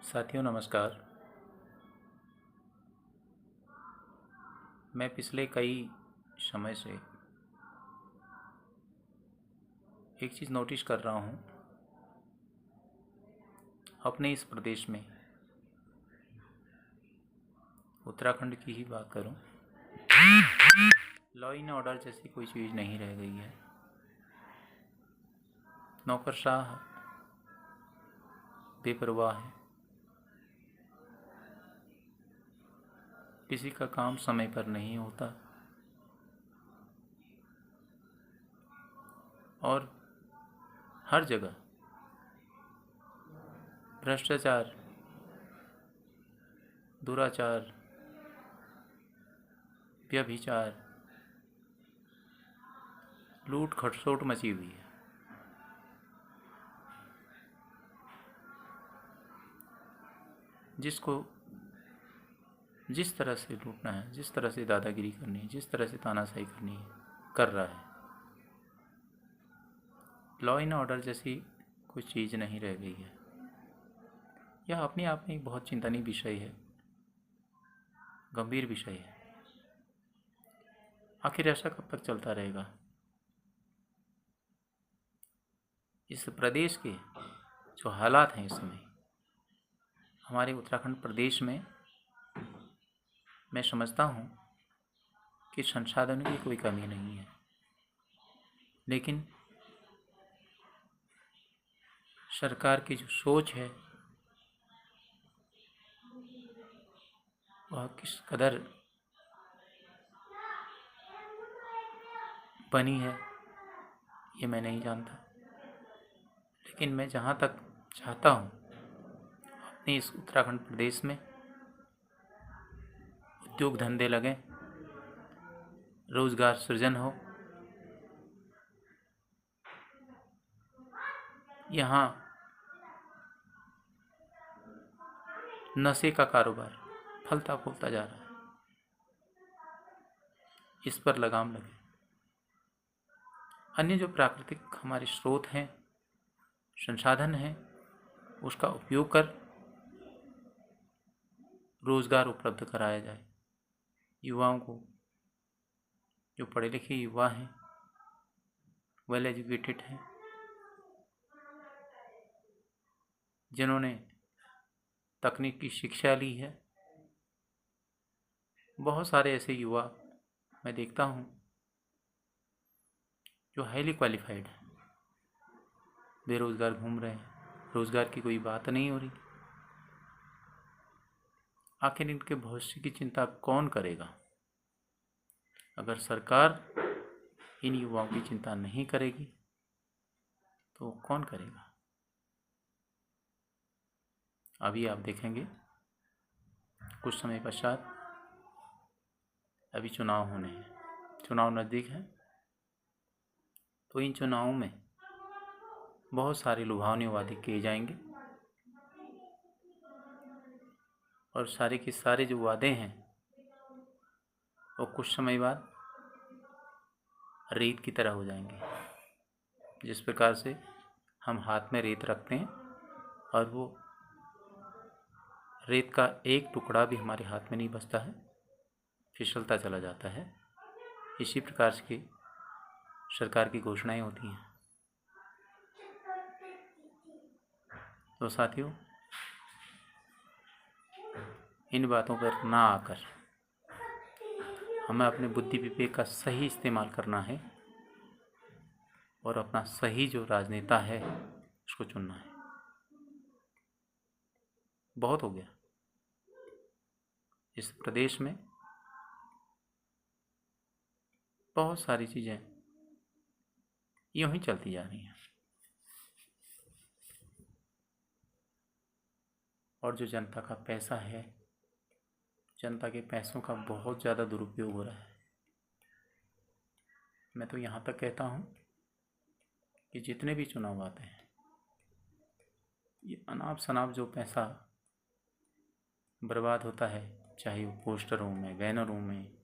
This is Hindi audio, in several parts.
साथियों नमस्कार। मैं पिछले कई समय से एक चीज़ नोटिस कर रहा हूँ अपने इस प्रदेश में, उत्तराखंड की ही बात करूँ, लॉ एंड ऑर्डर जैसी कोई चीज़ नहीं रह गई है। नौकरशाह बेपरवाह है, किसी का काम समय पर नहीं होता और हर जगह भ्रष्टाचार, दुराचार, व्यभिचार, लूट खटसोट मची हुई है। जिसको जिस तरह से लूटना है, जिस तरह से दादागिरी करनी है, जिस तरह से तानाशाही करनी है, कर रहा है। लॉ एंड ऑर्डर जैसी कोई चीज़ नहीं रह गई है। यह अपने आप में एक बहुत चिंतनीय विषय है, गंभीर विषय है। आखिर ऐसा कब तक चलता रहेगा? इस प्रदेश के जो हालात हैं इस समय, हमारे उत्तराखंड प्रदेश में, मैं समझता हूँ कि संसाधनों की कोई कमी नहीं है, लेकिन सरकार की जो सोच है वह किस कदर बनी है ये मैं नहीं जानता। लेकिन मैं जहाँ तक चाहता हूँ अपने इस उत्तराखंड प्रदेश में उद्योग धंधे लगें, रोजगार सृजन हो, यहाँ नशे का कारोबार फलता फूलता जा रहा है, इस पर लगाम लगे। अन्य जो प्राकृतिक हमारे स्रोत हैं, संसाधन हैं, उसका उपयोग कर रोजगार उपलब्ध कराया जाए। युवाओं को, जो पढ़े लिखे युवा हैं, वेल एजुकेटेड हैं, जिन्होंने तकनीक की शिक्षा ली है, बहुत सारे ऐसे युवा मैं देखता हूँ जो हाईली क्वालिफाइड हैं, बेरोजगार घूम रहे हैं, रोजगार की कोई बात नहीं हो रही। आखिर इनके भविष्य की चिंता कौन करेगा? अगर सरकार इन युवाओं की चिंता नहीं करेगी तो कौन करेगा? अभी आप देखेंगे कुछ समय पश्चात अभी चुनाव होने हैं, चुनाव नज़दीक है, तो इन चुनावों में बहुत सारे लुभावने वादे किए जाएंगे और सारे के सारे जो वादे हैं वो कुछ समय बाद रेत की तरह हो जाएंगे। जिस प्रकार से हम हाथ में रेत रखते हैं और वो रेत का एक टुकड़ा भी हमारे हाथ में नहीं बचता है, फिसलता चला जाता है, इसी प्रकार की सरकार की घोषणाएं होती हैं। तो साथियों, इन बातों पर ना आकर हमें अपने बुद्धि विवेक का सही इस्तेमाल करना है और अपना सही जो राजनेता है उसको चुनना है। बहुत हो गया इस प्रदेश में, बहुत सारी चीज़ें यूं ही चलती जा रही हैं और जो जनता का पैसा है, जनता के पैसों का बहुत ज़्यादा दुरुपयोग हो रहा है। मैं तो यहाँ तक कहता हूँ कि जितने भी चुनाव आते हैं, ये अनाप शनाप जो पैसा बर्बाद होता है, चाहे वो पोस्टरों में, बैनरों में,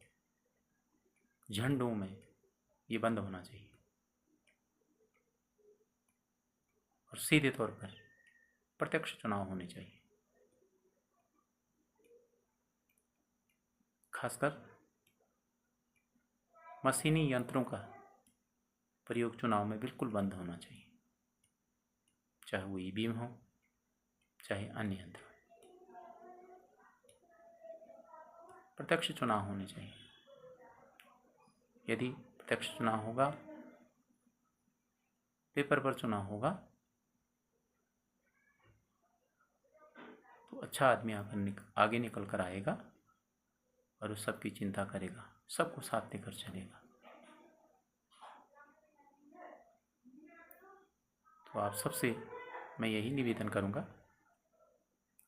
झंडों में, ये बंद होना चाहिए और सीधे तौर पर प्रत्यक्ष चुनाव होने चाहिए। खासकर मशीनी यंत्रों का प्रयोग चुनाव में बिल्कुल बंद होना चाहिए, चाहे वो ईवीएम हो चाहे अन्य यंत्र। प्रत्यक्ष चुनाव होने चाहिए। यदि प्रत्यक्ष चुनाव होगा, पेपर पर चुनाव होगा, तो अच्छा आदमी आगे निकल कर आएगा और उस सबकी चिंता करेगा, सबको साथ लेकर चलेगा। तो आप सबसे मैं यही निवेदन करूंगा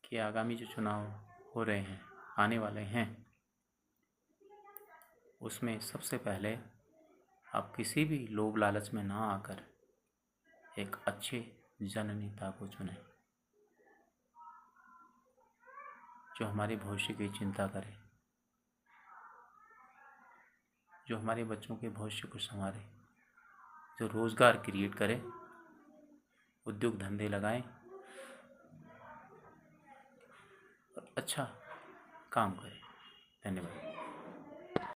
कि आगामी जो चुनाव हो रहे हैं, आने वाले हैं, उसमें सबसे पहले आप किसी भी लोभ लालच में ना आकर एक अच्छे जननेता को चुनें, जो हमारे भविष्य की चिंता करे, जो हमारे बच्चों के भविष्य को संवारे, जो रोजगार क्रिएट करे, उद्योग धंधे लगाएं और अच्छा काम करें। धन्यवाद।